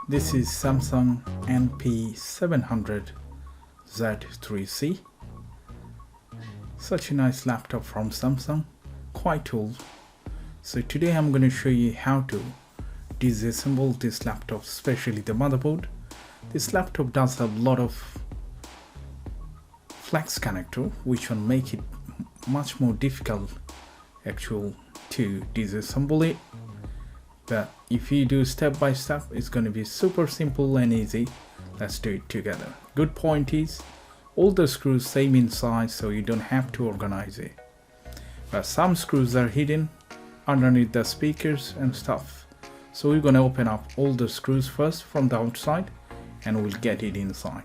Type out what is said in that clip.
This is Samsung NP700Z3C. Such a nice laptop from Samsung, quite old. So today I'm going to show you how to disassemble this laptop, especially the motherboard. This laptop does have a lot of flex connector, which will make it much more difficult to disassemble it. But if you do step by step, it's going to be super simple and easy. Let's do it together. Good point is all the screws same in size, so you don't have to organize it. But some screws are hidden underneath the speakers and stuff. So we're going to open up all the screws first from the outside and we'll get it inside.